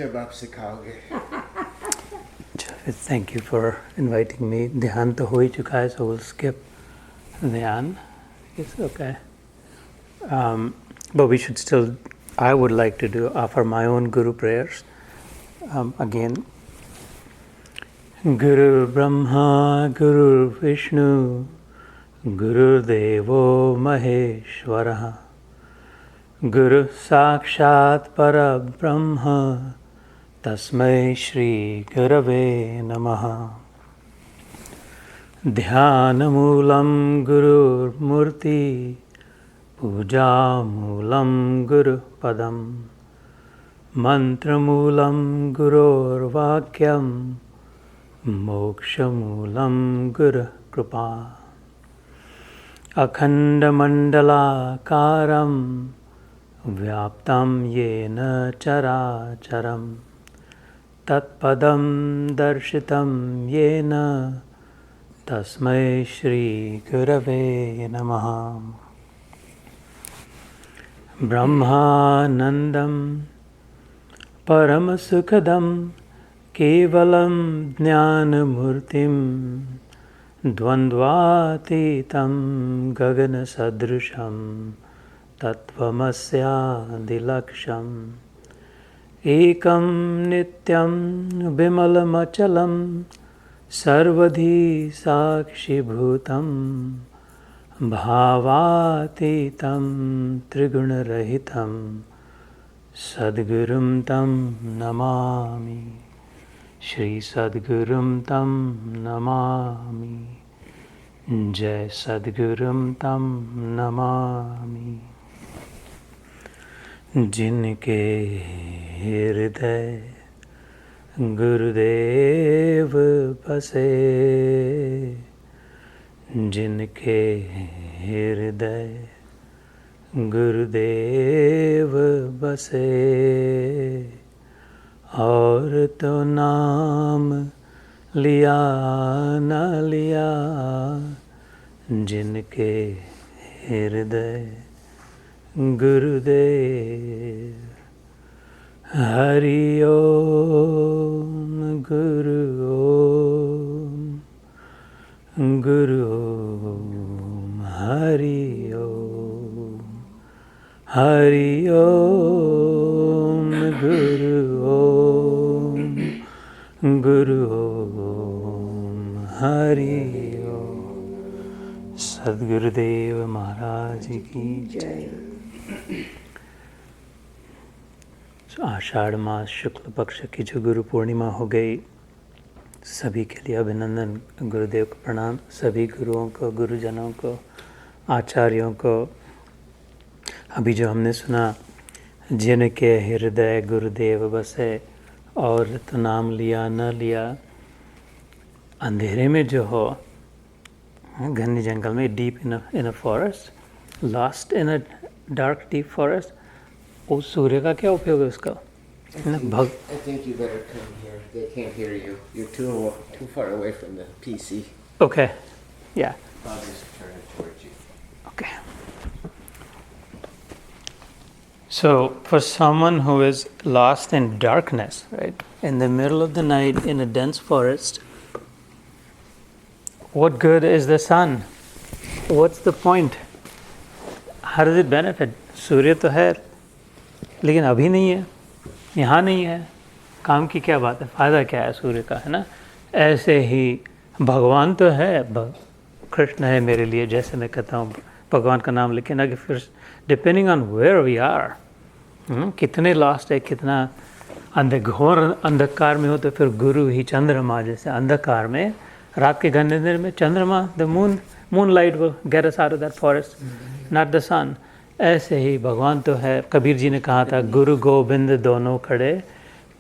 जब आप सिखाओगे। Thank you for inviting me. ध्यान तो हो ही चुका है, so we'll skip ध्यान. It's okay. But we should still, I would like to offer my own Guru prayers. Again, Guru Brahma, Guru Vishnu, Guru Devo Maheshwaraha, Guru Sakshat Parabrahma, Tasmai Shri Gurave Namaha. Dhyanamoolam Gurur Murti, Pujamulam Guru Padam, Mantramulam Gurur Vakyam, Mokshamulam Guru Kripa. Akhanda Mandala Karam, Vyaptam Yena Chara Charam, Tatpadam Darshitam Yena, Tasmai Shri Gurave Namaha. Brahmanandam Paramasukadam Kevalam Jnanamurtim Dvandvatitam Gagana Sadrusham Tattvamasya Dilaksham Ekam Nityam Bimalachalam Sarvadhi Sakshi Bhutam Bhavatitam Triguna-rahitam Sadgurum Tam Namami. Shri Sadgurum Tam Namami. Jai Sadgurum Tam Namami. Jinke Hriday Gurudev base, Jinke Hriday Gurudev base, aur to naam liya na liya, Jinke Hriday Gurudev. Hari Om, Guru Om, Guru Om, Hari Om, Hari Om, Guru Om, Guru Om, Hari Om. Sadgurudev Maharaj Ki Jai. आषाढ़ मास शुक्ल पक्ष की जो गुरु पूर्णिमा हो गई, सभी के लिए अभिनंदन, गुरुदेव को प्रणाम, सभी गुरुओं को, गुरुजनों को, आचार्यों को. अभी जो हमने सुना, जिनके हृदय गुरुदेव बसे और तो नाम लिया न लिया, अंधेरे में जो हो, घने जंगल में, deep in a forest, lost in a dark deep forest, उस सूर्य का क्या उपयोग है उसका? I think you better come here. They can't hear you. You're too far away from the PC. Okay. Yeah. I'll just turn it towards you. Okay. So, for someone who is lost in darkness, right, in the middle of the night in a dense forest, what good is the sun? What's the point? How does it benefit? सूर्य तो है, लेकिन अभी नहीं है, यहाँ नहीं है, काम की क्या बात है, फ़ायदा क्या है सूर्य का, है ना? ऐसे ही भगवान तो है, कृष्ण है मेरे लिए, जैसे मैं कहता हूँ भगवान का नाम, लेकिन अगर फिर depending on where we are, कितने लास्ट है, कितना घोर अंधकार में हो, तो फिर गुरु ही चंद्रमा जैसे अंधकार में, रात के घने अंधेरे में चंद्रमा, the moon light will get us out of that forest, not the sun. ऐसे ही भगवान तो है. कबीर जी ने कहा था, गुरु गोविंद दोनों खड़े,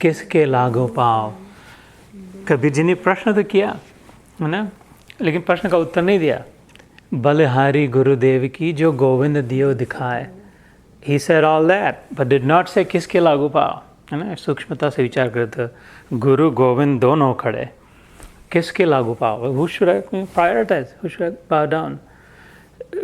किसके लागू पाँव. कबीर जी ने प्रश्न तो किया, है ना, लेकिन प्रश्न का उत्तर नहीं दिया. बलिहारी गुरुदेव की जो गोविंद दियो दिखाए. He said all that, but did not say किसके लागू पाँव, है ना. सूक्ष्मता से विचार करते, गुरु गोविंद दोनों खड़े, किसके लागू पाँव. Who should I prioritize? Who should I bow down?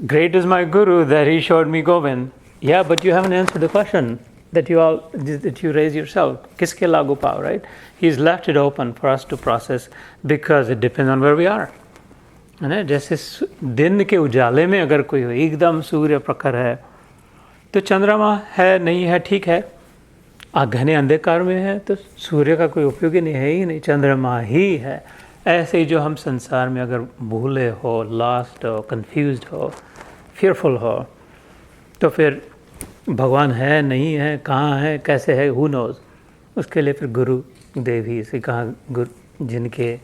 Great is my guru that he showed me Govind. Yeah, but you haven't answered the question. that you raise yourself. किसके लागू पाओ, right? He's left it open for us to process because it depends on where we are. है ना? जैसे दिन के उजाले में अगर कोई एकदम सूर्य प्रखर है तो चंद्रमा है नहीं है, ठीक है. घने अंधकार में है तो सूर्य का कोई उपयोग नहीं है ही नहीं, चंद्रमा ही है. ऐसे ही जो हम संसार में अगर भूले हो, लॉस्ट हो, कंफ्यूज्ड हो, फियरफुल हो, तो फिर भगवान है नहीं है, कहाँ है, कैसे है, हु नोज. उसके लिए फिर गुरु देव ही से कहा, जिनके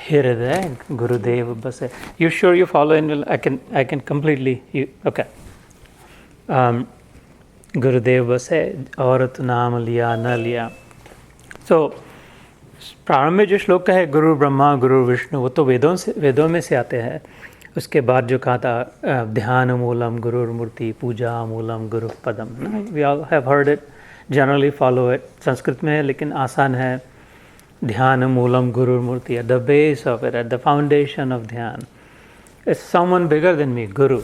हृदय गुरुदेव बस है. You sure you follow in? I can completely okay. गुरुदेव बस है, और तो नाम लिया न लिया. सो प्रारंभ में जो श्लोक है गुरु ब्रह्मा गुरु विष्णु, वो तो वेदों में से आते हैं. उसके बाद जो कहा था ध्यान मूलम गुरुर्मूर्ति पूजा मूलम गुरु पदम. We all have heard it, generally follow it. Sanskrit में है लेकिन आसान है. ध्यान मूलम गुरुर्मूर्ति, at the base of it, at the foundation of dhyana is someone bigger than me, guru.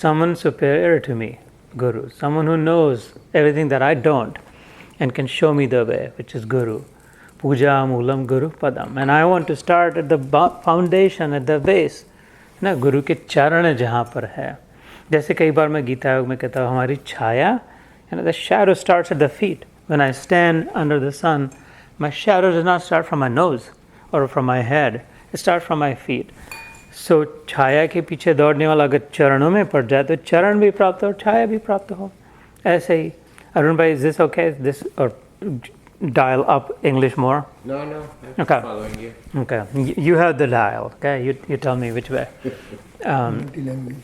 Someone superior to me, Guru. Someone who knows everything that I don't and can show me the way, which is Guru. Puja Moolam Guru Padam. And I want to start at the foundation, at the base. ना गुरु के चरण जहाँ पर है. जैसे कई बार मैं गीता योग में कहता हूँ हमारी छाया, the shadow starts at the feet. When I stand under the sun, my shadow does not start from my nose or from my head. It starts from my feet. सो छाया के पीछे दौड़ने वाला अगर चरणों में पड़ जाए तो चरण भी प्राप्त हो, छाया भी प्राप्त हो. ऐसे ही अरुण भाई, इज दिस ओके? दिस और dial up English more? No, I'm Okay. following you. Okay, you have the dial. Okay, you tell me which way. Multi-language.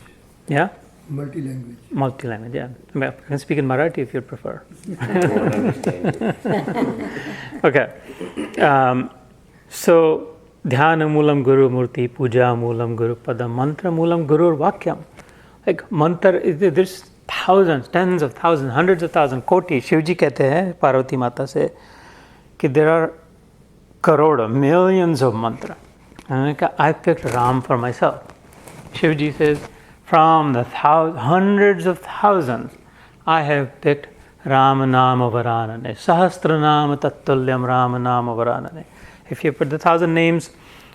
Yeah, Multi-language. multi-language. Yeah, I mean, I can speak in Marathi if you prefer. I won't understand. Okay, so ध्यान मूलम गुरु मूर्ति पूजा मूलम गुरु पदम मंत्र मूलम गुरु वाक्यम. एक मंत्र, there's thousands, tens of thousands, hundreds of thousands, कोटि. शिव जी कहते हैं पार्वती माता से कि there are crore, millions of mantra. I picked Ram for myself. Shiv ji says, from the hundreds of thousands, I have picked Ram Nama Varanane, Sahasra Nama Tattulyam Ram Nama Varanane. If you put the 1,000 names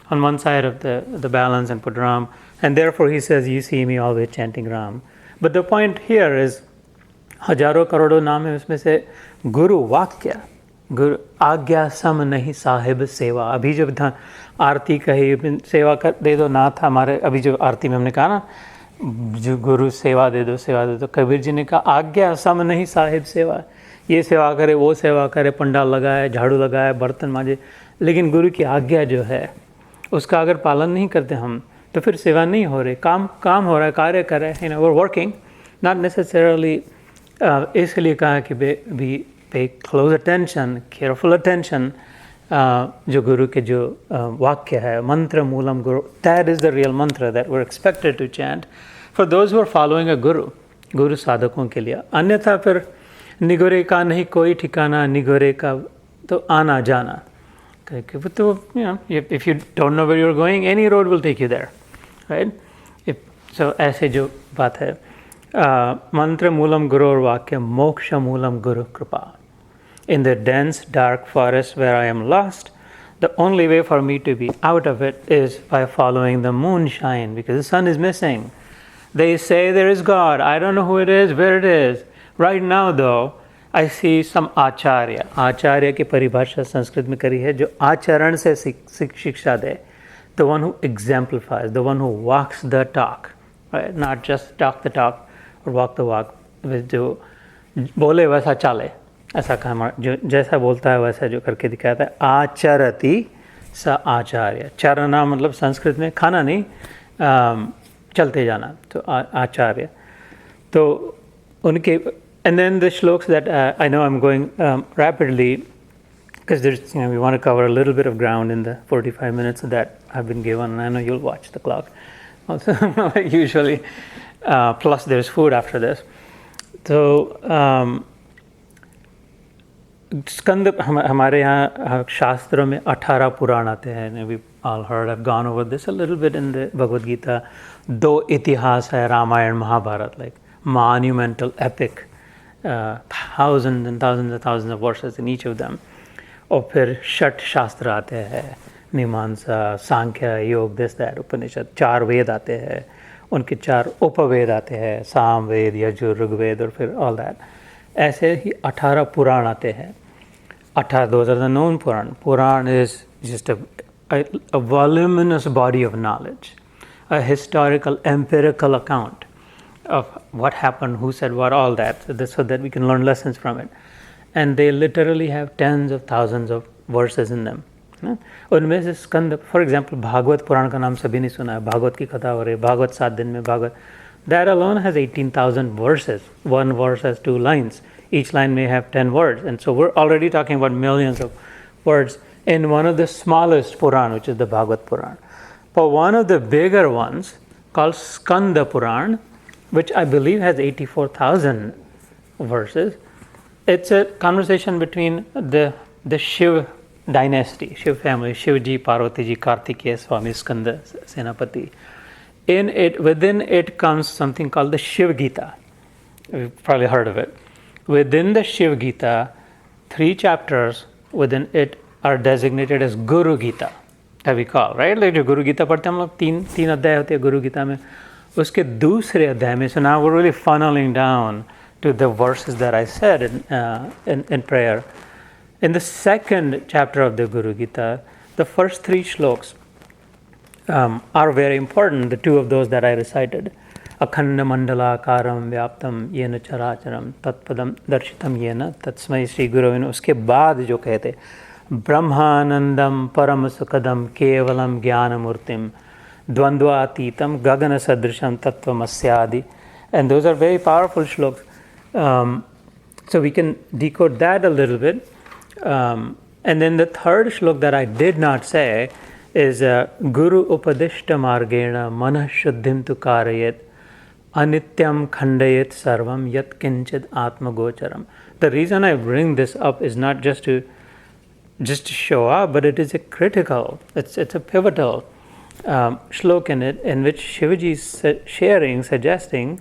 on one side of the balance and put Ram, and therefore he says, you see me always chanting Ram. But the point here is, हजारों करोड़ों नाम है, उसमें से गुरु वाक्य, गुरु आज्ञा सम नहीं साहिब सेवा. अभी जब आरती कही सेवा कर दे दो नाथ, हमारे अभी जो आरती में हमने कहा ना, जो गुरु सेवा दे दो, सेवा दे दो. कबीर जी ने कहा आज्ञा सम नहीं साहिब सेवा. ये सेवा करे, वो सेवा करे, पंडाल लगाए, झाड़ू लगाए, बर्तन मांजे, लेकिन गुरु की आज्ञा जो है उसका अगर पालन नहीं करते हम तो फिर सेवा नहीं हो रही. काम हो रहा है, कार्य कर रहे हैं, we are working, not necessarily. इसलिए कहा कि बी पे क्लोज अटेंशन, केयरफुल अटेंशन. जो गुरु के जो वाक्य है, मंत्र मूलम गुरु, that is the real mantra that we are expected to chant for those who are following a guru साधकों के लिए. अन्यथा फिर निगोरे का नहीं कोई ठिकाना, निगोरे का तो आना जाना. तो if you don't know where you're going, any road will take you there, right? So ऐसे जो बात है, मंत्र मूलम गुरु और वाक्य मोक्ष मूलम गुरु कृपा. In the dense dark forest where I am lost, the only way for me to be out of it is by following the moonshine, because the sun is missing. They say there is God. I don't know who it is, where it is. Right now though, I see some आचार्य. आचार्य की परिभाषा संस्कृत में करी है, जो आचरण से शिक्षा दे. The one who exemplifies, the one who walks the talk, right? Not just talk the talk or walk the walk. जो बोले वैसा चाले, ऐसा कहा, जो जैसा बोलता है वैसा जो करके दिखाता है. आचरति स आचार्य. चरना मतलब संस्कृत में खाना नहीं, चलते जाना, तो आचार्य. तो उनके. And then the shloks that I know I'm going rapidly, because there's, we want to cover a little bit of ground in the 45 minutes that have been given, and I know you'll watch the clock also, usually, plus there's food after this. So, स्कंद हमारे यहाँ शास्त्रों में 18 पुराण आते हैं. We all heard, I've gone over this a little bit in the Bhagwad Gita. 2 इतिहास है, Ramayan Mahabharat, like monumental epic. thousands and thousands of verses in each of them. और फिर षट शास्त्र आते हैं, मीमांसा, सांख्य, योग, दिस दैट, उपनिषद, 4 वेद आते हैं, उनके 4 उपवेद आते हैं, साम वेद, यजुर, ऋग्वेद और फिर ऑल दैट. ऐसे ही 18 पुराण आते हैं. 18, those are the known Puran. Puran is just a voluminous body of knowledge, a historical, empirical account of what happened, who said what, all that, so that we can learn lessons from it. And they literally have tens of thousands of verses in them. उनमें से स्कंद, for example Bhagavat पुराण का नाम सभी ने सुना है, भागवत की कथा हो रही है, भागवत 7 दिन में Bhagavat, that alone has 18,000 verses. One verse has 2 lines. Each line may have 10 words. And so we're already talking about millions of words in one of the smallest Puran, which is the Bhagwat Puran. But one of the bigger ones, called Skanda Puran, which I believe has 84,000 verses, it's a conversation between the Shiv dynasty, Shiv family, Shivji, Parvatiji, Kartikeya, Swami, Skanda, Senapati. Within it comes something called the Shiv Gita. You've probably heard of it. Within the Shiv Gita, 3 chapters within it are designated as Guru Gita, that we call, right? Like जो Guru Gita पढ़ते हैं हम लोग, 3 अध्याय होते हैं Guru Gita में. उसके दूसरे अध्याय में, so now we're really funneling down to the verses that I said in prayer. In the second chapter of the Guru Gita, the first 3 shloks are very important, the 2 of those that I recited. Akhanda mandala karam vyaptam yena characharam tatpadam darshitam yena tatsmai Shri Guravin. Uske baad jo कहते ब्रह्मानंदम परम सुखदम केवलम ज्ञानमूर्तिम द्वंद्वातीतम गगन सदृशम तत्वमस्यादि. And those are very powerful shloks. So we can decode that a little bit. And then the third shlok that I did not say is Guru Upadishta Margena Manah Shuddhim Tu Karayet Anityam Khandayet Sarvam Yat Kinchid Atma Gocharam. The reason I bring this up is not just to show up, but it is a critical, it's a pivotal shlok in it, in which Shivaji is sharing, suggesting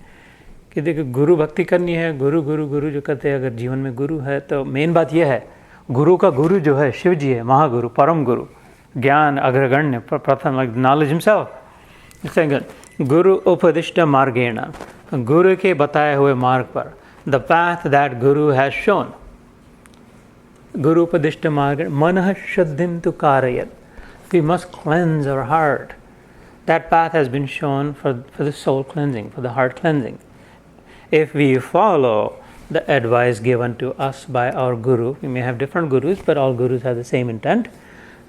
कि देखो गुरु भक्ति करनी है, गुरु गुरु गुरु जो कहते हैं, अगर जीवन में गुरु है तो मेन बात यह है, गुरु का गुरु जो है शिव जी है, महागुरु, परम गुरु, ज्ञान अग्रगण्य, प्रथम, like knowledge himself. Second, गुरु उपदिष्ट मार्गेण, गुरु के बताए हुए मार्ग पर, the path that guru has shown. Guru उपदिष्ट मार्ग, मनः शुद्धिम तु कारयत. We must cleanse our heart. That path has been shown for the soul cleansing, for the heart cleansing. If we follow the advice given to us by our guru, we may have different gurus, but all gurus have the same intent,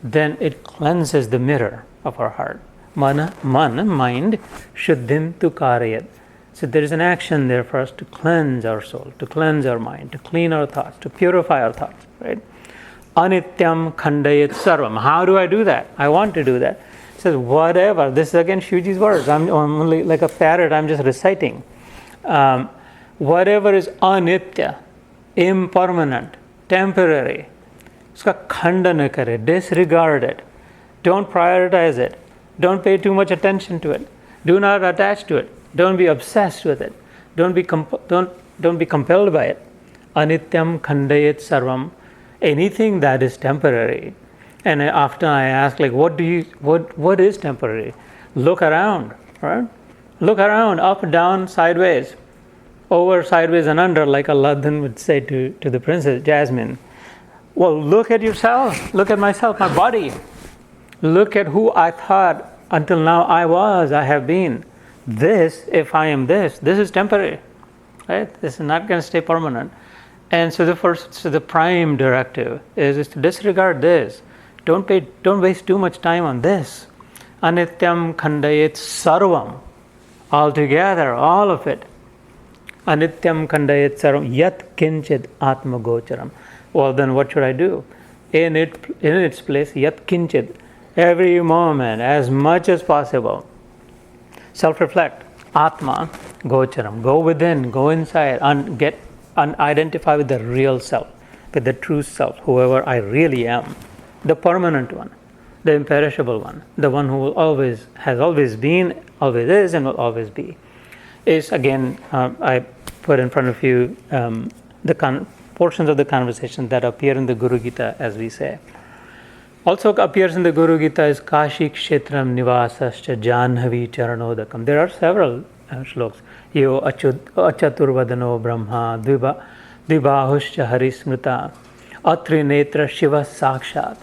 then it cleanses the mirror of our heart. Mana, mind, shuddhim tu karayat. So there is an action there for us to cleanse our soul, to cleanse our mind, to clean our thoughts, to purify our thoughts, right? Anityam khandayat sarvam. How do I do that? I want to do that. It says, whatever, this is again Shivaji's words, I'm only like a parrot, I'm just reciting. Whatever is anitya, impermanent, temporary, uska khanda na kare, disregard it. Don't prioritize it. Don't pay too much attention to it. Do not attach to it. Don't be obsessed with it. Don't be compelled by it. Anityam khandayet sarvam. Anything that is temporary. And often I ask, like, what is temporary? Look around, right? Look around, up, down, sideways, over, sideways, and under, like Aladdin would say to the princess Jasmine. Well, look at yourself. Look at myself, my body. Look at who I thought until now I have been. This, if I am this is temporary, right? This is not going to stay permanent. And so the prime directive is to disregard this. Don't waste too much time on this. Anityam khandayet sarvam. Altogether, all of it. Anityam khandayet sarvam yat kinchid atma gocharam. Well, then what should I do? In its place, yat kinchid. Every moment, as much as possible, self-reflect. Atma gocharam. Go within, go inside, and identify with the real self, with the true self, whoever I really am, the permanent one, the imperishable one, the one who has always been, always is, and will always be. Is again, I put in front of you the portions of the conversation that appear in the Guru Gita, as we say. Also appears in the Guru Gita is Kashi Kshetram Nivasascha Janhavi Charanodakam. There are several shlokas. Yo Achaturvadano Brahma Dvibahuscha Harismrita Atri Netra Shiva Sakshat.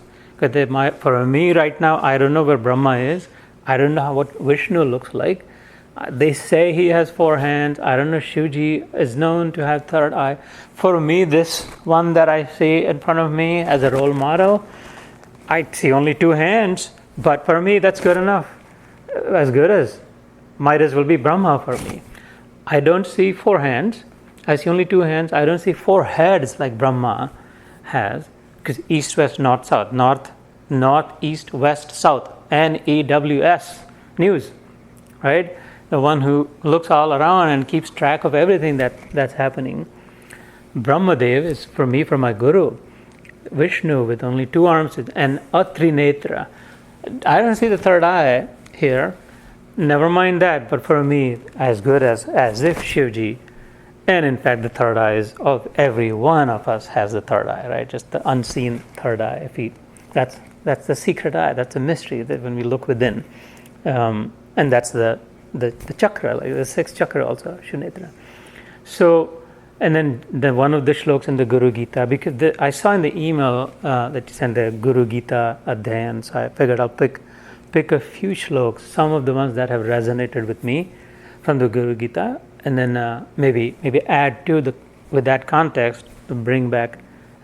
For me right now, I don't know where Brahma is. I don't know what Vishnu looks like. They say he has 4 hands. I don't know, Shivji is known to have 3rd eye. For me, this one that I see in front of me as a role model, I see only 2 hands, but for me that's good enough. As good as, might as well be Brahma for me. I don't see 4 hands. I see only 2 hands. I don't see 4 heads like Brahma has, because east, west, north, south. North, east, west, south. NEWS, news, right? The one who looks all around and keeps track of everything that's happening. Brahmadev is for me, for my guru. Vishnu with only 2 arms and Atri Netra. I don't see the 3rd eye here. Never mind that, but for me, as good as if Shivji, and in fact the 3rd eye is of every one of us has the 3rd eye, right? Just the unseen 3rd eye. That's the secret eye. That's a mystery that when we look within, and that's the chakra, like the 6th chakra also, Shunetra. So, and then one of the shlokas in the Guru Gita, because I saw in the email that you sent the Guru Gita Adhyayan, so I figured I'll pick a few shlokas, some of the ones that have resonated with me from the Guru Gita, and then maybe add to with that context to bring back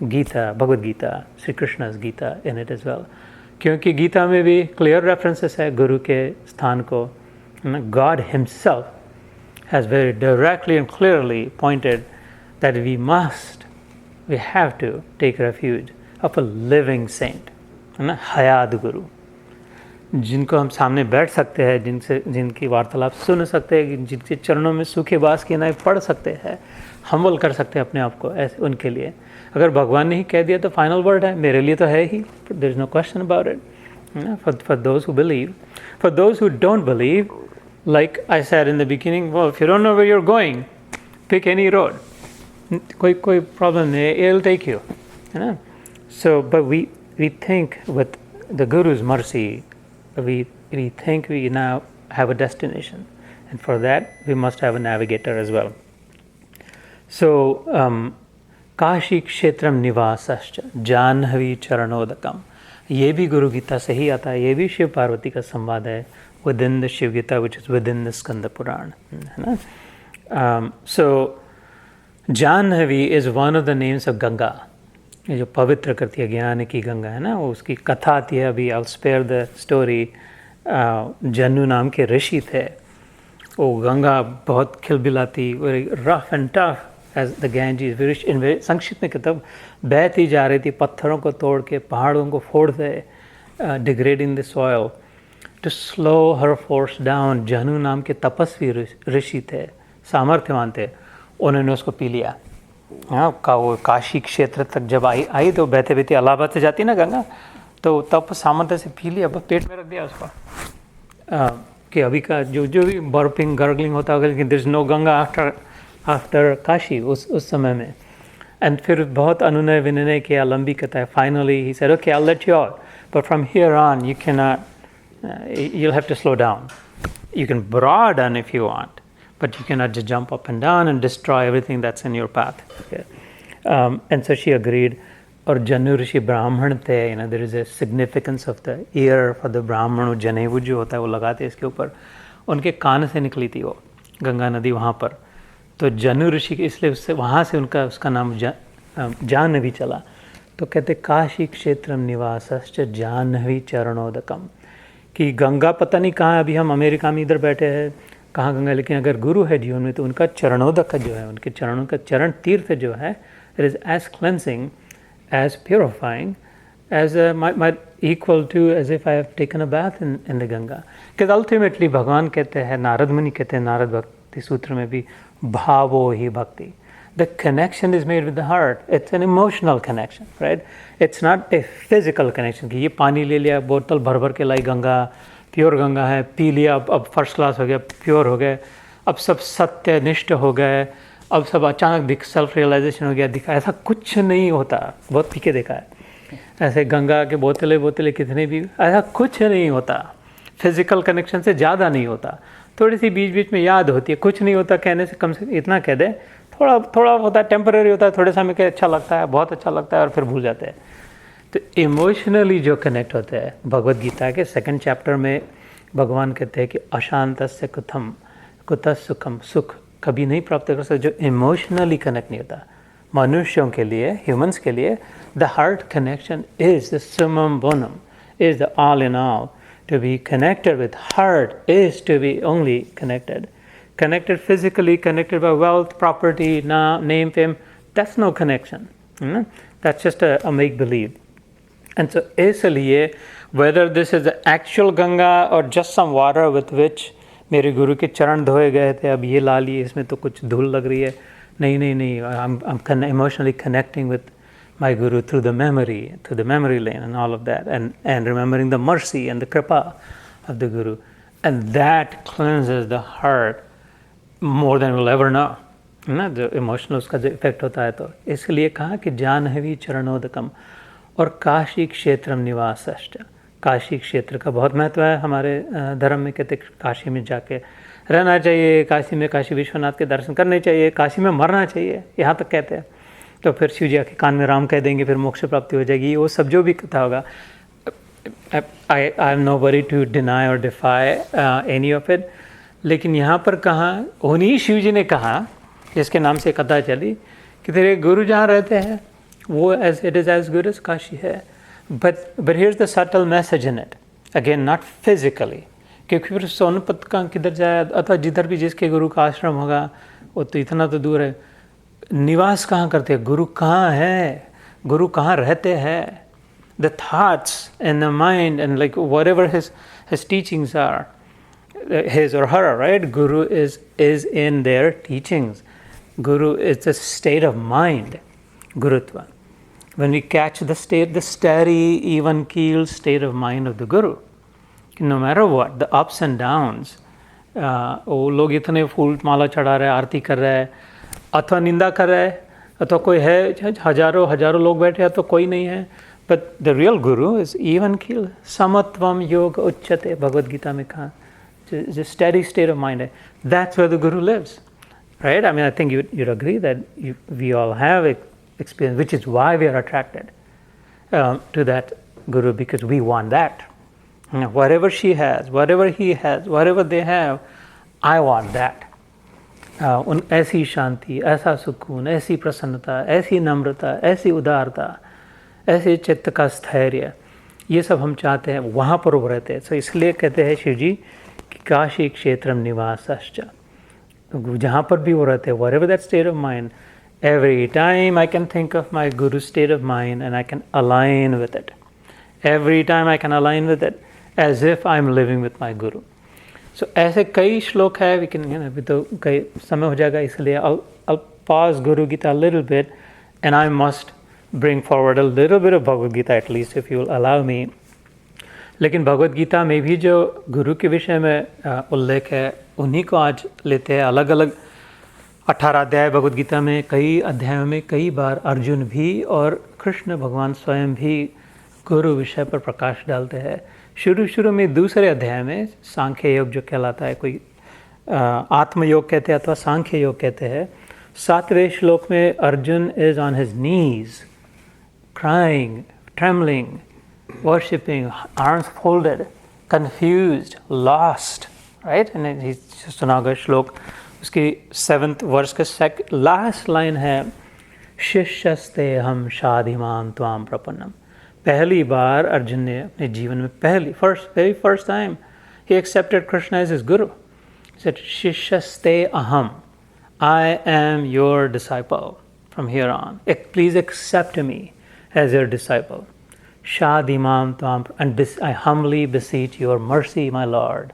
Gita, Bhagwad Gita, Shri Krishna's Gita in it as well. क्योंकि गीता में भी clear references है गुरु के स्थान को. God himself has very directly and clearly pointed that we have to take refuge of a living saint, हयाद गुरु, जिनको हम सामने बैठ सकते हैं, जिनकी वार्तालाप सुन सकते हैं, जिनके चरणों में सूखे बांस की नाई पढ़ सकते हैं, हम्बल कर सकते हैं अपने आप को, ऐसे उनके लिए. अगर भगवान ने ही कह दिया तो फाइनल वर्ड है, मेरे लिए तो है ही, there is no question about it. For those who believe. For those who don't believe, like I said in the beginning, well, if you don't know where you're going, pick any road. कोई problem नहीं, it'll take you. So, but we think with the Guru's mercy, we think we now have a destination, and for that we must have a navigator as well. So, Kashi क्षेत्रम निवासश्च Jahnavi चरणोदकम, ये भी गुरु गीता से ही आता है. ये भी शिव पार्वती का संवाद है within the Shiv Gita, which is within the Skanda Puran. So Janhavi is one of the names of Ganga. ये जो पवित्र करती है, ज्ञान की गंगा है ना, वो उसकी कथा आती है. अभी I'll spare the story. Jannu नाम के ऋषि थे, वो गंगा बहुत खिलबिलाती, rough and tough as the Ganges, संक्षिप्त में किताब, बहती जा रही थी, पत्थरों को तोड़ के, पहाड़ों को फोड़ते, degrading the soil. To slow her force down, Jannu नाम के तपस्वी ऋषि थे, सामर्थ्यवान थे, उन्होंने उसको पी लिया. वो काशी क्षेत्र तक जब आई तो बहते बहते इलाहाबाद से जाती ना गंगा, तो तप सामर्थ्य से पी लिया, बस पेट में रख दिया उसको. कि अभी का जो भी बर्पिंग गर्गलिंग होता होगा, लेकिन there is no Ganga after Kashi उस समय में. एंड फिर बहुत अनुनय विनय किया, लंबी कथा है. Finally he said, okay, I will let you out, but from here on you can not, you'll have to slow down. You can broaden if you want, but you cannot just jump up and down and destroy everything that's in your path. Okay. And so she agreed. और जन्नू ऋषि ब्राह्मण थे. There is a significance of the ear for the ब्राह्मण. जनेऊ जो होता है वो लगाते हैं इसके ऊपर. उनके कान से निकली थी वो गंगा नदी वहाँ पर. तो जन्नू ऋषि इसलिए उससे वहाँ से उसका नाम जाह्नवी चला. तो कहते काशी क्षेत्रम निवासश्च जाह्नवी चरणोदकम, कि गंगा पता नहीं कहाँ, अभी हम अमेरिका में इधर बैठे हैं, कहाँ गंगा, लेकिन अगर गुरु है जीवन में तो उनका चरणोदक जो है, उनके चरणों का चरण तीर्थ जो है, it is as cleansing, as purifying, as equal to as if I have taken a bath in the Ganga. कि अल्टीमेटली भगवान कहते हैं, नारद मुनि कहते हैं नारद भक्ति सूत्र में भी, भावो ही भक्ति. The connection is made with the heart. It's an emotional connection, right? It's not a physical connection कि ये पानी ले लिया, बोतल भर भर के लाई, गंगा प्योर गंगा है, पी लिया, अब फर्स्ट क्लास हो गया, प्योर हो गए, अब सब सत्यनिष्ठ हो गए, अब सब अचानक सेल्फ रियलाइजेशन हो गया, दिखा ऐसा कुछ नहीं होता। बहुत पी के देखा है ऐसे, गंगा के बोतले कितने भी, ऐसा कुछ नहीं होता। फिजिकल कनेक्शन से ज़्यादा नहीं होता। थोड़ी सी बीच बीच में याद होती है, कुछ नहीं होता कहने से कम से इतना कह दे, थोड़ा थोड़ा होता है, टेम्पररी होता है, थोड़े समय के अच्छा लगता है, बहुत अच्छा लगता है और फिर भूल जाते हैं। तो इमोशनली जो कनेक्ट होते हैं, भगवद गीता के 2nd चैप्टर में भगवान कहते हैं कि अशांतस्य कुतम कुतः सुखम, सुख कभी नहीं प्राप्त कर सकते जो इमोशनली कनेक्ट नहीं होता। मनुष्यों के लिए, ह्यूमंस के लिए, the heart connection is the summum bonum, is the all in all. To be connected with heart is to be only connected. Connected physically, connected by wealth, property, name, fame, that's no connection. That's just a make-believe. And so, इसलिए whether this is the actual Ganga or just some water with which मेरे गुरु के चरण धोए गए थे, अब ये ला लिए, इसमें तो कुछ धूल लग रही है, नहीं, I'm emotionally connecting with my guru through the memory lane and all of that, and remembering the mercy and the kripa of the guru, and that cleanses the heart more than we'll ever know. ना जो emotional उसका जो effect होता है, तो इसलिए कहा कि जानहवी चरणोदकम और काशी क्षेत्रम निवासश्च। काशी क्षेत्र का बहुत महत्व है हमारे धर्म में। कहते काशी में जाके रहना चाहिए, काशी में काशी विश्वनाथ के दर्शन करने चाहिए, काशी में मरना चाहिए, यहाँ तक कहते हैं। तो फिर शिव जी के कान में राम कह देंगे, फिर मोक्ष प्राप्ति हो जाएगी, वो सब जो भी कथा होगा। I am no worry to deny or defy any of it, लेकिन यहाँ पर कहा, उन्हीं शिव जी ने कहा, जिसके नाम से कथा चली, कि तेरे गुरु जहाँ रहते हैं वो as it is as good as Kashi है। But here is the subtle message in it, again not physically, क्योंकि फिर सोनपत का किधर जाए, अथवा जिधर भी जिसके गुरु का आश्रम होगा वो तो इतना तो दूर है। निवास कहाँ करते हैं, गुरु कहाँ है, गुरु कहाँ रहते हैं। The thoughts and the mind and like whatever his teachings are, his or her, right? Guru is in their teachings. Guru is the state of mind, Gurutva. When we catch the steady, even keel state of mind of the Guru, no matter what, the ups and downs, वो लोग इतने फूल माला चढ़ा रहे हैं, आरती कर रहे हैं, अथवा निंदा कर रहे हैं, अथवा कोई है, हजारों लोग बैठे हैं तो कोई नहीं है, but the real Guru is even keel. Samatvam yoga uchyate, Bhagwad Gita में कहा, it's a steady state of mind. That's where the Guru lives, right? I mean, I think you'd agree that we all have experience, which is why we are attracted to that Guru, because we want that. You know, whatever she has, whatever he has, whatever they have, I want that. उन ऐसी शांति, ऐसा सुकून, ऐसी प्रसन्नता, ऐसी नम्रता, ऐसी उदारता, ऐसे चित्त का स्थैर्य, ये सब हम चाहते हैं, वहाँ पर वो रहते हैं। तो इसलिए कहते हैं शिव जी कि काशी क्षेत्रम निवासश्च, जहाँ पर भी वो रहते हैं, whatever that state of mind, every time I can think of my Guru's state of mind and I can align with it. Every time I can align with it as if I'm living with my Guru. So ऐसे कई श्लोक है, we can, अभी तो कई समय हो जाएगा, इसलिए I'll pause Guru Gita a little bit and I must bring forward a little bit of Bhagavad Gita at least, if you will allow me. लेकिन भगवत गीता में भी जो गुरु के विषय में उल्लेख है, उन्हीं को आज लेते हैं। अलग अलग 18 अध्याय भगवत गीता में, कई अध्यायों में कई बार अर्जुन भी और कृष्ण भगवान स्वयं भी गुरु विषय पर प्रकाश डालते हैं। शुरू में दूसरे अध्याय में सांख्य योग जो कहलाता है, कोई आत्मयोग कहते हैं अथवा सांख्य योग कहते हैं, 7वें श्लोक में Arjun is on his knees, crying, trembling, worshipping, arms folded, confused, lost, right? And he's सुनागा श्लोक, उसकी 7th verse का लास्ट लाइन है, शिष्यस्ते हम शाधिमान त्वाम प्रपन्नम। पहली बार अर्जुन ने अपने जीवन में very first time he accepted Krishna as his guru. He said, शिष्यस्ते अहम, I am your disciple from here on. Please accept me as your disciple. Shadimam tvam, and I humbly beseech your mercy, my Lord.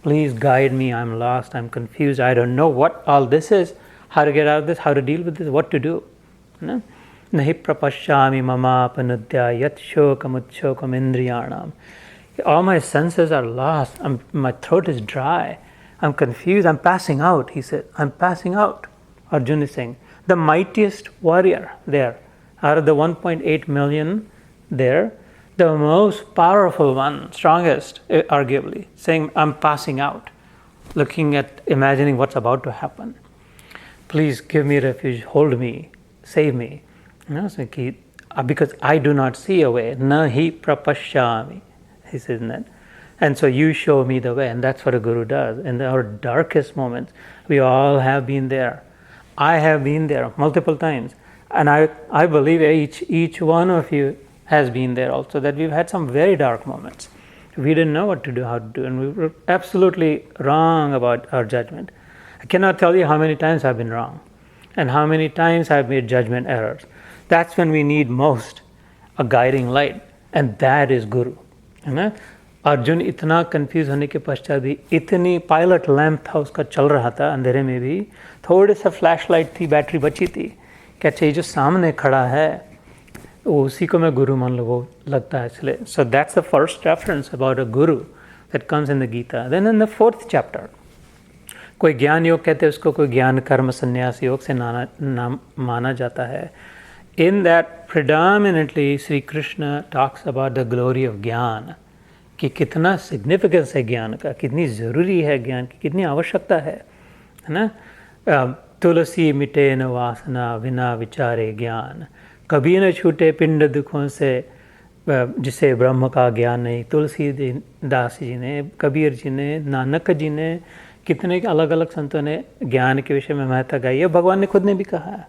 Please guide me. I'm lost. I'm confused. I don't know what all this is, how to get out of this, how to deal with this, what to do. Nahi prapashyami mama panudya yat shokam utshokam indriyanam. All my senses are lost. My throat is dry. I'm confused. I'm passing out, he said. I'm passing out. Arjuna is saying, the mightiest warrior there, out of the 1.8 million there, the most powerful one, strongest, arguably, saying, I'm passing out, looking at, imagining what's about to happen. Please give me refuge, hold me, save me. So because I do not see a way, na hi prapashyami, he says that. And so you show me the way, and that's what a guru does. In our darkest moments, we all have been there. I have been there multiple times. And I believe each one of you has been there also, that we've had some very dark moments. We didn't know what to do, how to do, and we were absolutely wrong about our judgment. I cannot tell you how many times I've been wrong and how many times I've made judgment errors. That's when we need most a guiding light, and that is Guru. Arjun इतना confuse होने के पश्चात भी, इतनी pilot lamp था उसका चल रहा था अंधेरे में भी, थोड़े सा फ्लैश लाइट थी, बैटरी बची थी, क्या चाहिए जो सामने खड़ा है उसी को मैं गुरु मान लो, वो लगता है इसलिए. So that's the first reference about a guru that comes in the Gita. Then in the 4th chapter, कोई ज्ञान योग कहते हैं उसको, कोई ज्ञान कर्म संन्यास योग से माना जाता है. In that predominantly Shri Krishna talks about the glory of ज्ञान, कि कितना सिग्निफिकेंस है ज्ञान का, कितनी ज़रूरी है ज्ञान की, कितनी आवश्यकता है ना. तुलसी मिटे न वासना बिना विचारे ज्ञान, कभी न छूटे पिंड दुखों से जिसे ब्रह्म का ज्ञान नहीं. तुलसी दास जी ने, कबीर जी ने, नानक जी ने, कितने अलग अलग संतों ने ज्ञान के विषय में महत्ता गाई है. भगवान ने खुद ने भी कहा है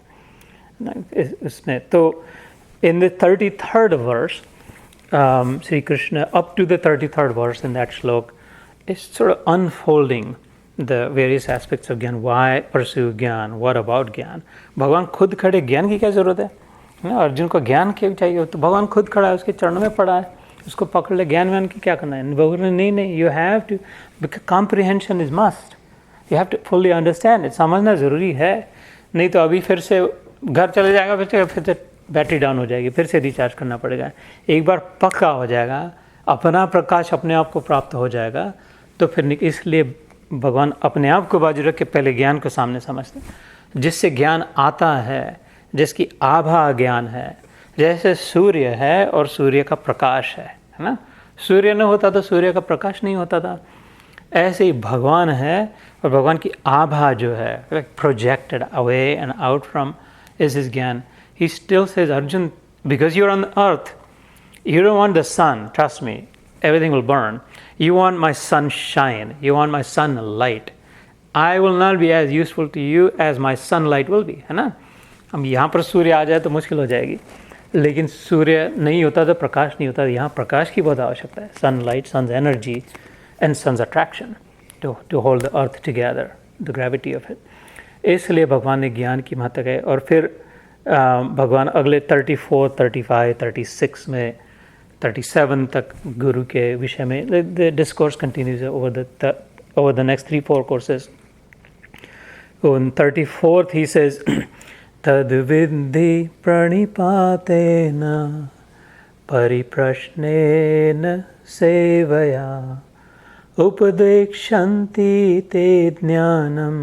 इसने. तो in the 33rd verse, Shri Krishna, up to the 33rd verse in that shlok, is sort of unfolding the various aspects of Gyan. Why pursue Gyan? What about Gyan? भगवान खुद खड़े, ज्ञान की क्या जरूरत है ना. अर्जुन को ज्ञान क्यों चाहिए, तो भगवान खुद खड़ा है, उसके चरणों में पड़ा है, उसको पकड़ ले. ज्ञान व्यान की क्या करना है. भगवान नहीं, you have to, comprehension is must, you have to fully understand it. समझना ज़रूरी है, नहीं तो अभी फिर से घर चले जाएगा, फिर से बैटरी डाउन हो जाएगी, फिर से रिचार्ज करना पड़ेगा. एक बार पक्का हो जाएगा, अपना प्रकाश अपने आप को प्राप्त हो जाएगा, तो फिर इसलिए भगवान अपने आप को बाजू रख के पहले ज्ञान को सामने समझते हैं. जिससे ज्ञान आता है, जिसकी आभा ज्ञान है, जैसे सूर्य है और सूर्य का प्रकाश है ना. सूर्य न होता तो सूर्य का प्रकाश नहीं होता था. ऐसे ही भगवान है, और भगवान की आभा जो है, projected away and out from is his ज्ञान. He still says, Arjun, because you're on the earth, you don't want the sun, trust me, everything will burn. You want my sunshine, you want my sunlight. I will not be as useful to you as my sunlight will be, है ना. हम यहाँ पर सूर्य आ जाए तो मुश्किल हो जाएगी, लेकिन सूर्य नहीं होता तो प्रकाश नहीं होता. यहाँ प्रकाश की बहुत आवश्यकता है. Sunlight, sun's energy and sun's attraction to hold the earth together, the gravity of it. इसलिए भगवान ने ज्ञान की महत्ता है. और फिर भगवान अगले 34, 35, 36 में 37 तक गुरु के विषय में the discourse continues over the next 3-4 courses. On 34th he says, तद विद्धि प्रणिपातेन परिप्रश्नेन सेवया उपदेक्षन्ति ते ज्ञानं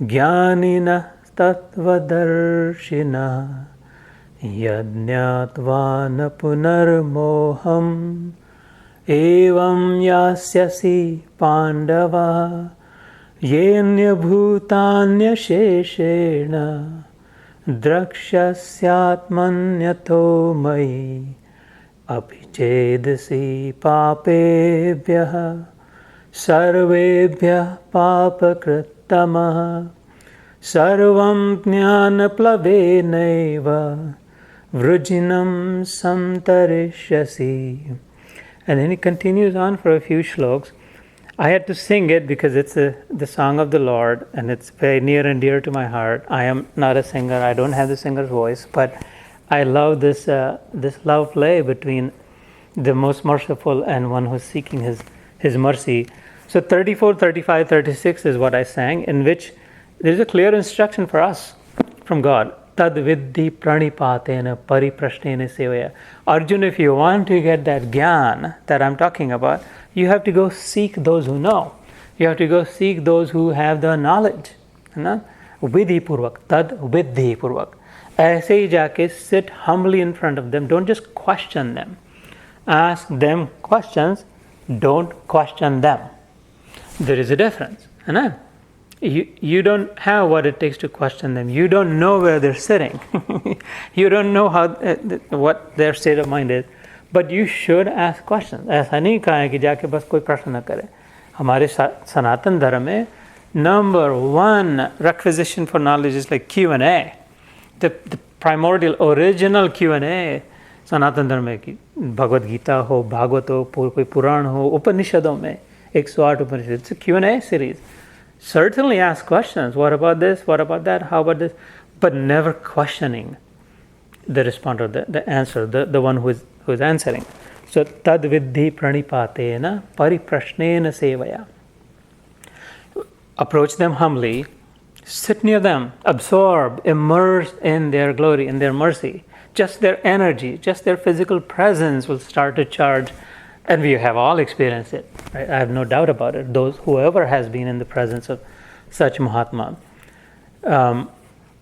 ज्ञानिनः तत्वदर्शिनः यज्ञात्वा न पुनर्मोहम् एवं यास्यसि पाण्डव येऽन्यभूतान्यशेषेण द्रक्ष्यस्यात्मन्यथो मयि अपि चेदसि पापेभ्यः सर्वेभ्यः पापकृत्तमः सर्वं ज्ञानप्लवेनैव वृजिनं संतरिष्यसि. And then he continues on for a few shloks. I had to sing it because it's the song of the Lord, and it's very near and dear to my heart. I am not a singer. I don't have the singer's voice, but I love this love play between the most merciful and one who's seeking his mercy. So 34, 35, 36 is what I sang, in which there is a clear instruction for us from God. Tad viddhi pranipatena pariprashnena sevaya. Arjuna, if you want to get that gyan that I'm talking about, you have to go seek those who know. You have to go seek those who have the knowledge. विधि पूर्वक, तद विधि पूर्वक, ऐसे ही जाके sit humbly in front of them, don't just question them, ask them questions, don't question them. There is a difference, है ना? You don't have what it takes to question them. You don't know where they're sitting. You don't know how what their state of mind is. But you should ask questions. ऐसा नहीं कहा है कि जाके बस कोई प्रश्न न करे. हमारे सनातन धर्म में number one requisition for knowledge is like Q&A. The primordial original Q&A सनातन धर्म में कि भगवद गीता हो, भागवत हो, कोई पुराण हो, उपनिषदों में 108 उपनिषद. It's a Q&A series. Certainly ask questions. What about this? What about that? How about this? But never questioning the responder, the answer, the one who is answering. So tad viddhi pranipatena pariprashnena sevaya. Approach them humbly, sit near them, absorb, immerse in their glory, in their mercy. Just their energy, just their physical presence will start to charge. And we have all experienced it. Right? I have no doubt about it. Whoever has been in the presence of such Mahatma.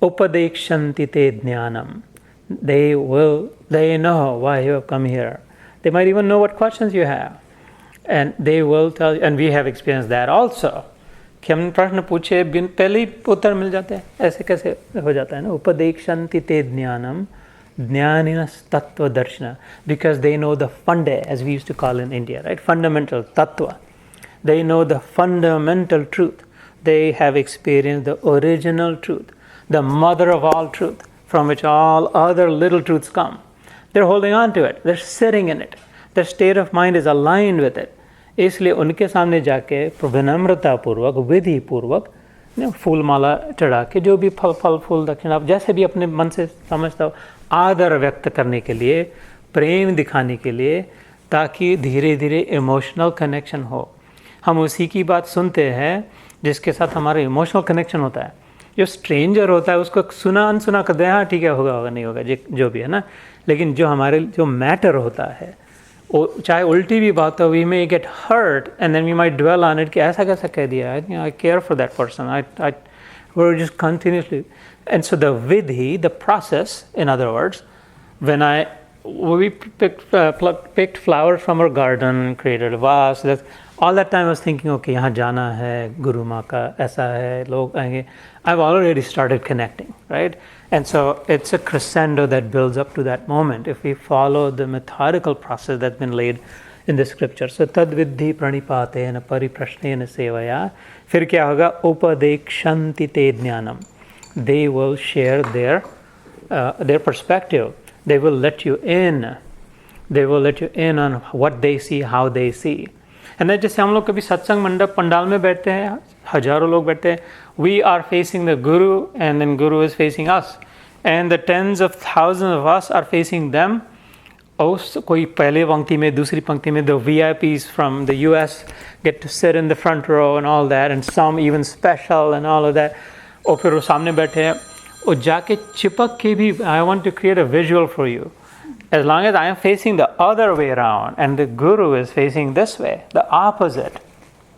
Upadekshanti te jnanam. They know why you have come here. They might even know what questions you have. And they will tell you, and we have experienced that also. कि हमने प्रश्न पूछे बिन पहले ही उत्तर मिल जाते हैं. ऐसे कैसे हो जाता है ना? Upadekshanti te jnanam. Jnaninas tattva darshana, because they know the funda, as we used to call in India, right? Fundamental tattva. They know the fundamental truth. They have experienced the original truth, the mother of all truth, from which all other little truths come. They're holding on to it. They're sitting in it. Their state of mind is aligned with it. इसलिए उनके सामने जाके विनम्रता पूर्वक, विधि पूर्वक, फूल माला चढ़ा के, जो भी फल फूल दक्षिणा जैसे भी अपने मन से समझता हो, आदर व्यक्त करने के लिए, प्रेम दिखाने के लिए, ताकि धीरे धीरे इमोशनल कनेक्शन हो. हम उसी की बात सुनते हैं जिसके साथ हमारा इमोशनल कनेक्शन होता है. जो स्ट्रेंजर होता है उसको सुना अनसुना कर दे, हाँ ठीक है, होगा नहीं होगा, जो भी है ना. लेकिन जो हमारे जो मैटर होता है, चाहे उल्टी भी बात हो, we may get hurt and then we might dwell on it कि ऐसा कैसा कह दिया, I care for that person, I we're just continuously. And so the vidhi, the process, in other words, when we picked flowers from our garden, created a vase, all that time I was thinking, okay, यहाँ जाना है, Guru माँ का ऐसा है, लोग आएंगे. I've already started connecting, right? And so it's a crescendo that builds up to that moment if we follow the methodical process that's been laid in the scripture. So tad viddhi pranipatena pariprashnena sevaya. फिर क्या होगा? Upadekshanti te jnanam. They will share their perspective. They will let you in. They will let you in on what they see, how they see. And then जैसे हम लोग कभी सत्संग मंडप पंडाल में बैठते हैं, हजारों लोग बैठते हैं, we are facing the Guru and then Guru is facing us. And the tens of thousands of us are facing them. कोई पहले पंक्ति में, दूसरी पंक्ति में, the VIPs from the US get to sit in the front row and all that, and some even special and all of that. और फिर वो सामने बैठे हैं, और जाके चिपक के भी, I want to create a visual for you. As long as I am facing the other way around and the Guru is facing this way, the opposite.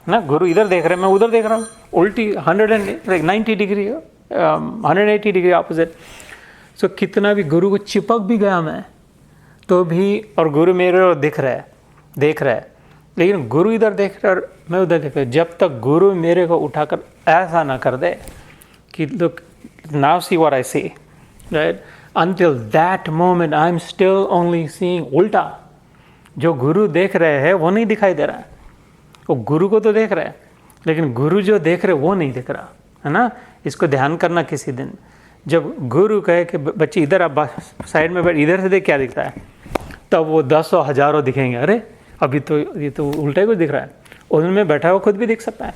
ना गुरु इधर देख रहे हैं, मैं उधर देख रहा हूँ, उल्टी 190 डिग्री, 180 डिग्री opposite. So कितना भी गुरु को चिपक भी गया मैं, तो भी, और गुरु मेरे और देख रहा है, लेकिन गुरु इधर देख रहा है और मैं उधर देख रहा हूँ. जब तक गुरु मेरे को उठाकर ऐसा ना कर दे कि look, now see what I see, right? Until that moment I'm still only seeing उल्टा. जो गुरु देख रहे हैं वो नहीं दिखाई दे रहा है. वो गुरु को तो देख रहा है, लेकिन गुरु जो देख रहे वो नहीं दिख रहा है ना. इसको ध्यान करना किसी दिन. जब गुरु कहे कि बच्चे इधर आप साइड में बैठ, इधर से देख क्या दिखता है, तब वो 10 और हजारों दिखेंगे. अरे अभी तो ये तो उल्टा ही कुछ दिख रहा है. उनमें बैठा हुआ खुद भी दिख सकता है.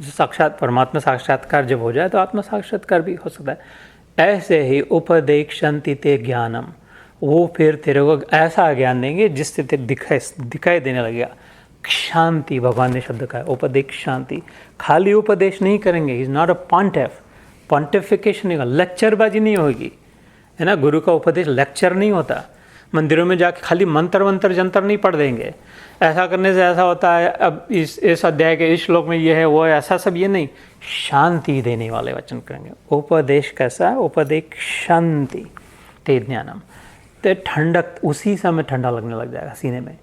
साक्षात परमात्मा साक्षात्कार जब हो जाए तो आत्मा साक्षात्कार भी हो सकता है. ऐसे ही उपदेक्षन्ति ते ज्ञानम, वो फिर तेरे को ऐसा ज्ञान देंगे जिससे तेरे दिखाई देने लगेगा. शांति भगवान ने शब्द कहा, उपदेश शांति. खाली उपदेश नहीं करेंगे. Is not a pontiff. Pontification नहीं होगा, लेक्चरबाजी नहीं होगी, है ना. गुरु का उपदेश लेक्चर नहीं होता. मंदिरों में जाके खाली मंत्र वंत्र जंतर नहीं पढ़ देंगे, ऐसा करने से ऐसा होता है, अब इस अध्याय के इस श्लोक में ये है वो है, ऐसा सब ये नहीं, शांति देने वाले वचन करेंगे। उपदेश कैसा है? उपदेश शांति ते ज्ञानम, तो ठंडक, उसी समय ठंडा लगने लग जाएगा सीने में,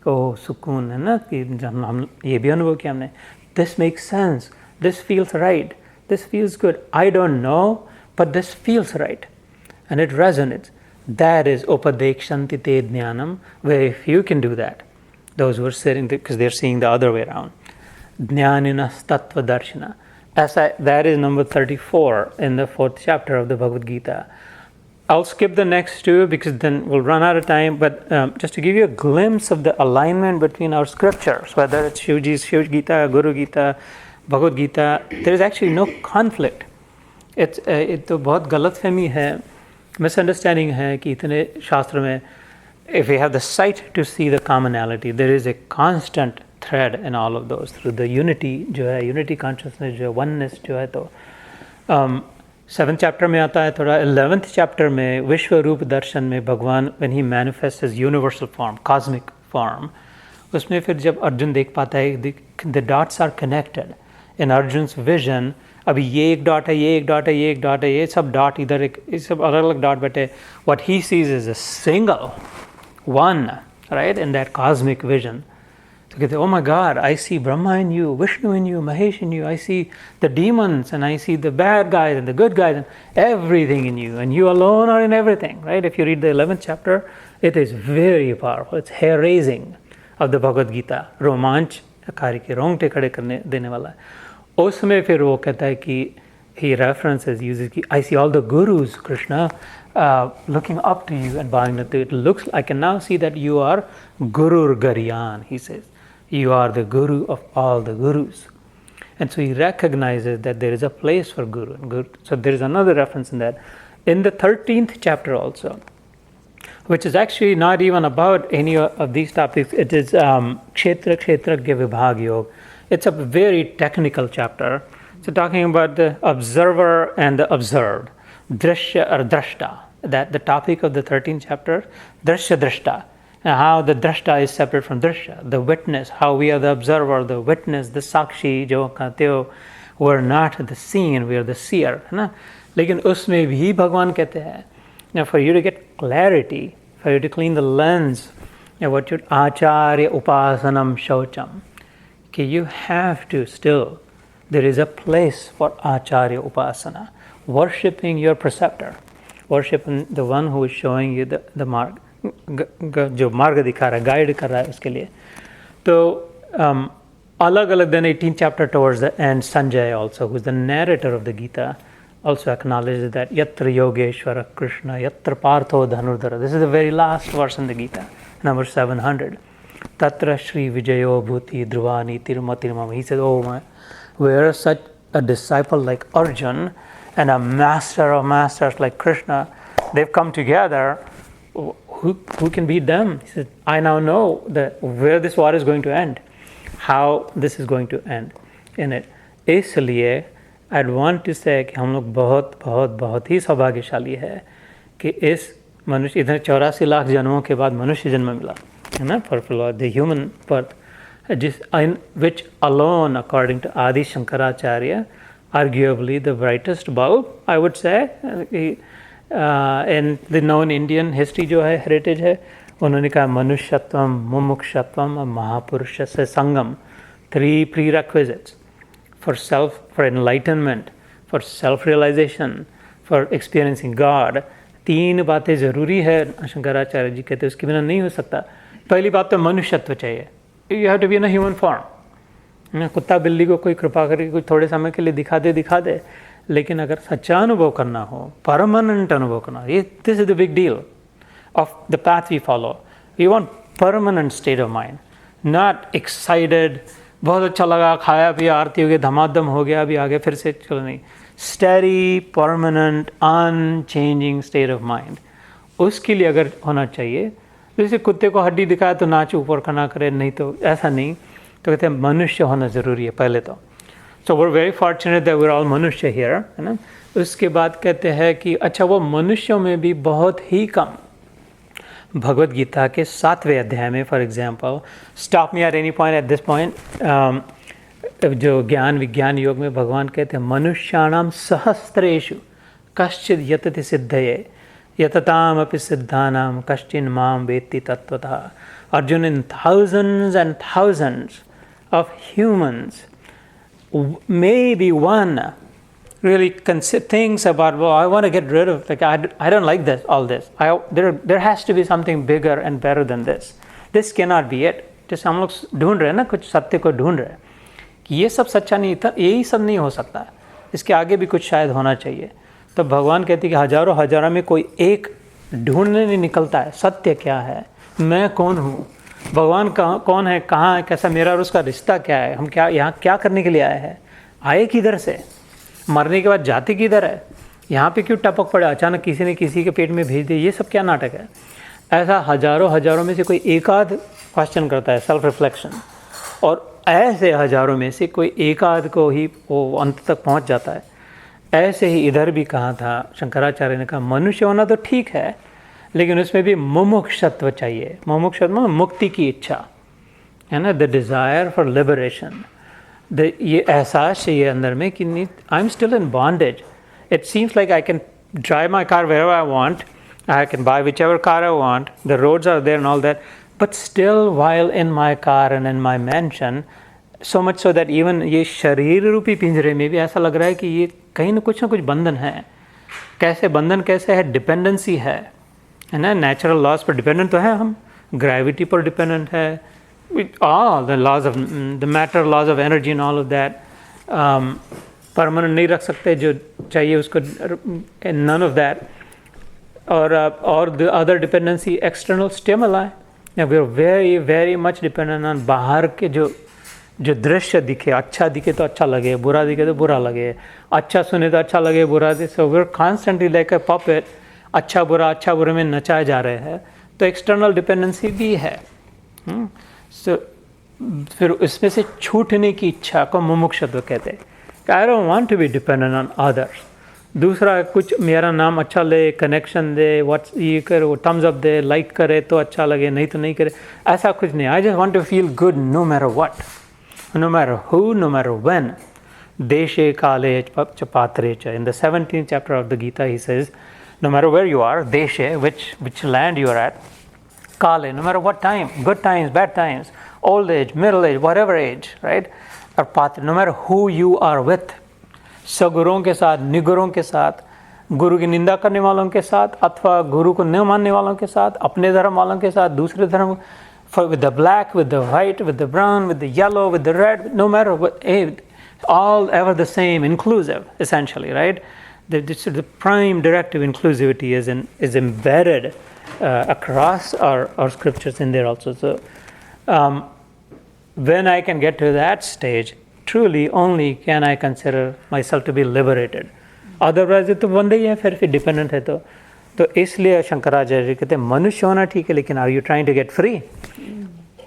ओ सुकून है ना, कि जब हम ये भी अनुभव किया हमने, this makes sense, this feels right, this feels good, I don't know but this feels right and it resonates. That is upadekshante te jnanam, where if you can do that, those who are sitting, because they're seeing the other way around, jnaninas tattva darshana. That is number 34 in the 4th chapter of the Bhagavad Gita. I'll skip the next two because then we'll run out of time, but just to give you a glimpse of the alignment between our scriptures, whether it's Shiv Gita, Guru Gita, Bhagwad Gita, there is actually no conflict. It तो बहुत गलतफहमी है, misunderstanding है कि इतने शास्त्र में, if we have the sight to see the commonality, there is a constant thread in all of those through the unity जो है, unity consciousness जो है, oneness जो है, तो 7th chapter में आता है थोड़ा, 11th chapter में विश्व रूप दर्शन में भगवान when he manifests his universal form, cosmic form, उसमें फिर जब अर्जुन देख पाता है the dots are connected in Arjun's vision, अभी ये एक डॉट है, ये एक डॉट है, ये एक डॉट है, ये सब डॉट इधर एक, ये सब अलग अलग डॉट बैठे, what he sees is a single one, right, in that cosmic vision. तो कहते, oh my God, I see Brahma in you, Vishnu in you, Mahesh in you, I see the demons and I see the bad guys and the good guys and everything in you, and you alone are in everything, right? If you read the 11th chapter, it is very powerful. It's hair-raising of the Bhagavad Gita, रोमांच कारी के रोंगटे खड़े करने देने वाला है। उसमें फिर वो कहता है कि he references, uses कि I see all the gurus, Krishna, looking up to you and bowing to you. It looks, I can now see that you are Gurur Garyan, he says. You are the guru of all the gurus. And so he recognizes that there is a place for guru. So there is another reference in that. In the 13th chapter also, which is actually not even about any of these topics, it is Kshetra Kshetragya Vibhag Yoga. It's a very technical chapter. So talking about the observer and the observed, drishya or drashta, that the topic of the 13th chapter, drishya drashta, and how the drashta is separate from drishya, the witness, how we are the observer, the witness, the sakshi, jo कहते हो, we're not the seen, we are the seer, है ना? लेकिन उसमें भी भगवान कहते हैं, now for you to get clarity, for you to clean the lens, what you acharya upasanam shaucham, okay, you have to still, there is a place for acharya upasana, worshipping your preceptor, worshipping the one who is showing you the mark, जो मार्ग दिखा रहा है, guide कर रहा है उसके लिए. तो अलग अलग, then 18th chapter towards the end, Sanjay also, who is the narrator of the Gita, also acknowledges that yatra yogeshwara Krishna, yatra partho dhanurdhara. This is the very last verse in the Gita, number 700. Tatra Shri Vijayo Bhuti Dhruvani Tirumatirimam. He says, oh my, where such a disciple like Arjun and a master of masters like Krishna, they've come together, who can beat them? He said, I now know that where this war is going to end, how this is going to end in it. इसलिए I'd want to say कि हम लोग बहुत बहुत बहुत ही सौभाग्यशाली है कि इस मनुष्य, इधर 84 लाख जन्मों के बाद मनुष्य जन्म मिला है ना, for the human birth, in which alone, according to Adi Shankaracharya, arguably the brightest bulb, I would say, in the known Indian history जो है, heritage है, उन्होंने कहा मनुष्यत्वम, मुमुक्षत्वम और महापुरुषस्य संगम, 3 prerequisites for enlightenment, for self-realization, for experiencing God. 3 बातें ज़रूरी है, शंकराचार्य जी कहते हैं, उसके बिना नहीं हो सकता. पहली बात तो मनुष्यत्व चाहिए. You have to be in a human form. कुत्ता बिल्ली को कोई कृपा करके कुछ थोड़े समय के लिए दिखा दे, लेकिन अगर सच्चा अनुभव करना हो, परमानेंट अनुभव करना, ये this is the big deal of the path we follow. We want permanent state of mind, not excited, बहुत अच्छा लगा, खाया पिया, आरती हो गई, धमाधम हो गया, अभी आगे फिर से चलो नहीं. Steady, permanent, unchanging state of mind. उसके लिए अगर होना चाहिए, जैसे कुत्ते को हड्डी दिखाए तो नाच ऊपर का ना करे, नहीं तो ऐसा नहीं, तो कहते हैं मनुष्य होना ज़रूरी है पहले तो. So we're very fortunate that we're all मनुष्य here, है ना. उसके बाद कहते हैं कि अच्छा वो मनुष्यों में भी बहुत ही कम भगवत गीता के 7वें अध्याय में, for example, stop me at any point at this point, जो ज्ञान विज्ञान योग में भगवान कहते हैं मनुष्याणाम सहस्त्रेषु कश्चिद यतति सिद्धये यतताम अपि सिद्धानाम कश्चिन माम वेत्ति तत्वतः. Arjun, in thousands and thousands of humans, maybe one really thinks about, well, I want to get rid of, like, I don't like this, all this. There has to be something bigger and better than this. This cannot be it. जैसे हम लोग ढूंढ रहे हैं ना, कुछ सत्य को ढूंढ रहे हैं कि ये सब सच्चा नहीं था, यही सब नहीं हो सकता, इसके आगे भी कुछ शायद होना चाहिए. तो भगवान कहते हैं कि हजारों हजारों में कोई एक ढूंढने नहीं निकलता है सत्य क्या है, मैं कौन हूँ, भगवान कौन है, कहाँ है, कैसा मेरा और उसका रिश्ता क्या है, हम क्या यहाँ क्या करने के लिए आए हैं, आए किधर से, मरने के बाद जाति किधर है, यहाँ पे क्यों टपक पड़े, अचानक किसी ने किसी के पेट में भेज दिया, ये सब क्या नाटक है. ऐसा हजारों हजारों में से कोई एक आध क्वेश्चन करता है, सेल्फ रिफ्लेक्शन, और ऐसे हजारों में से कोई एक आध को ही वो अंत तक पहुँच जाता है. ऐसे ही इधर भी कहा था, शंकराचार्य ने कहा मनुष्य होना तो ठीक है, लेकिन उसमें भी मुमुक्षत्व चाहिए. मुमुक्षत्व मतलब मुक्ति की इच्छा है ना, द डिज़ायर फॉर लिबरेशन. ये एहसास चाहिए अंदर में कि नहीं, I am still in bondage. It seems like I can drive my car where I want, I can buy whichever car I want, the roads are there and all that, but still while in my car and in my mansion, so much so that even ये शरीर रूपी पिंजरे में भी ऐसा लग रहा है कि ये कहीं ना कुछ बंधन है. कैसे बंधन कैसे है, डिपेंडेंसी है ना, नेचुरल लॉज पर डिपेंडेंट तो है, हम ग्रेविटी पर डिपेंडेंट है, all the laws of the matter, laws of energy and all of that. Permanent नहीं रख सकते जो चाहिए उसको, नन ऑफ दैट. और the other dependency external stimuli, we are very very much dependent on बाहर के जो दृश्य दिखे, अच्छा दिखे तो अच्छा लगे, बुरा दिखे तो बुरा लगे, अच्छा सुने तो अच्छा लगे, बुरा दिखे. So we are constantly like a puppet, अच्छा बुरा में नचाए जा रहे हैं. तो एक्सटर्नल डिपेंडेंसी भी है. सो फिर इसमें से छूटने की इच्छा को मुमुक्षत्व कहते हैं. I don't want to be dependent on others. दूसरा कुछ मेरा नाम अच्छा ले, कनेक्शन दे, व्हाट्स ये करे, वो थम्स अप दे, लाइक करे तो अच्छा लगे, नहीं तो नहीं करे, ऐसा कुछ नहीं. I just want to feel good no matter what, no matter who, no matter when. Deshe kale ch patre cha. In the 17th chapter of the Gita, he says, no matter where you are, deshe, which land you are at, kale, no matter what time, good times, bad times, old age, middle age, whatever age, right? Or patre, no matter who you are with, सगुरुओं के साथ, निगुरों के साथ, गुरु की निंदा करने वालों के साथ, अथवा गुरु को न मानने वालों के साथ, अपने धर्म वालों के साथ, दूसरे धर्म, with the black, with the white, with the brown, with the yellow, with the red, no matter what, all ever the same, inclusive, essentially, right? The prime directive inclusivity is embedded across our scriptures in there also. So when I can get to that stage, truly only can I consider myself to be liberated. Otherwise तो बंदे ही है, फिर dependent है. तो इसलिए शंकराचार्य जी कहते हैं मनुष्य होना ठीक है, लेकिन are you trying to get free?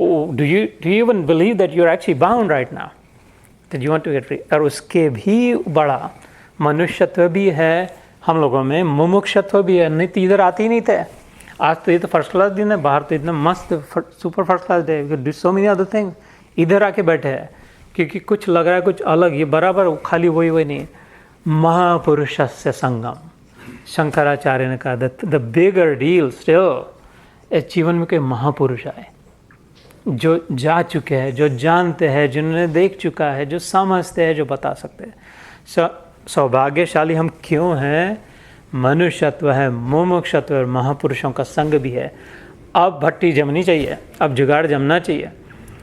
Do you even believe that you are actually bound right now, that you want to get free? और उसके भी बड़ा मनुष्यत्व भी है हम लोगों में, मुमुक्षत्व भी है. नहीं तो इधर आते ही नहीं थे. आज तो ये तो फर्स्ट क्लास दिन है, बाहर तो इतना मस्त super first class day, do so many other things. इधर आके बैठे हैं क्योंकि कुछ लग रहा है कुछ अलग, ये बराबर खाली वही नहीं. महापुरुषस्य संगम, शंकराचार्य ने कहा द बिगर डील स्टिल इस जीवन में कोई महापुरुष आए जो जा चुके हैं, जो जानते हैं, जिन्होंने देख चुका है, जो समझते हैं, जो बता सकते हैं. सौभाग्यशाली हम क्यों हैं? मनुष्यत्व है, मुमुक्षत्व और महापुरुषों का संग भी है. अब भट्टी जमनी चाहिए, अब जुगाड़ जमना चाहिए.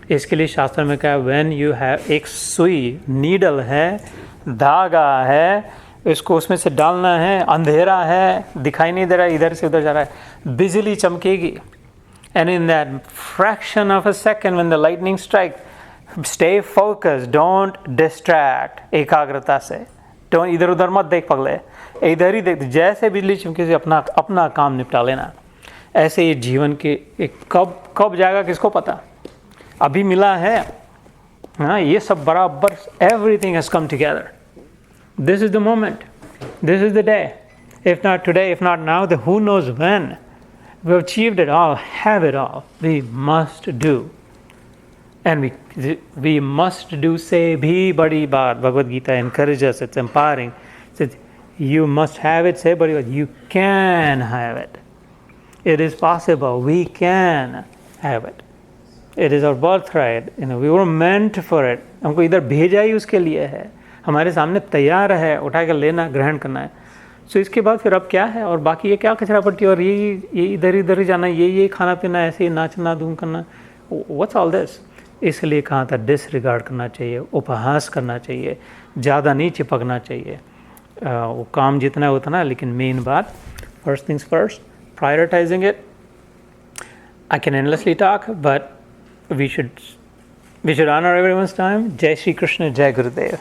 इसके लिए शास्त्र में कहा व्हेन यू हैव, एक सुई नीडल है, धागा है, इसको उसमें से डालना है, अंधेरा है, दिखाई नहीं दे रहा है, इधर से उधर जा रहा है, बिजली चमकेगी. And in that fraction of a second when the lightning strike, stay focus, don't distract. एकाग्रता से, डोंट इधर उधर मत देख पगले, इधर ही देख. जैसे बिजली चमके से अपना काम निपटा लेना. ऐसे ये जीवन के कब जाएगा किसको पता. अभी मिला है हाँ, ये सब बराबर, everything has come together. This is the moment. This is the day. If not today, if not now, then who knows when? we've achieved it all, have it all. We must do. And we must do say bhi badi baat. Bhagwad Gita encourages us, it's empowering. It says, you must have it, say badi baat. You can have it. It is possible. We can have it. It is our birthright. We were meant for it. हमको इधर भेजा ही उसके लिए है. हमारे सामने तैयार है, उठा कर लेना, ग्रहण करना है. सो इसके बाद फिर अब क्या है, और बाकी ये क्या कचरा पट्टी, और ये इधर ही जाना, ये खाना पीना, ऐसे ही नाचना धूम करना. What's all this? इसलिए कहा था डिसरिगार्ड करना चाहिए, उपहास करना चाहिए, ज़्यादा नहीं चिपकना चाहिए. वो काम जितना है उतना, लेकिन मेन बात, first things first, prioritising it. I can endlessly talk, but we should honor everyone's time. Jai Shri Krishna, Jai Gurudev.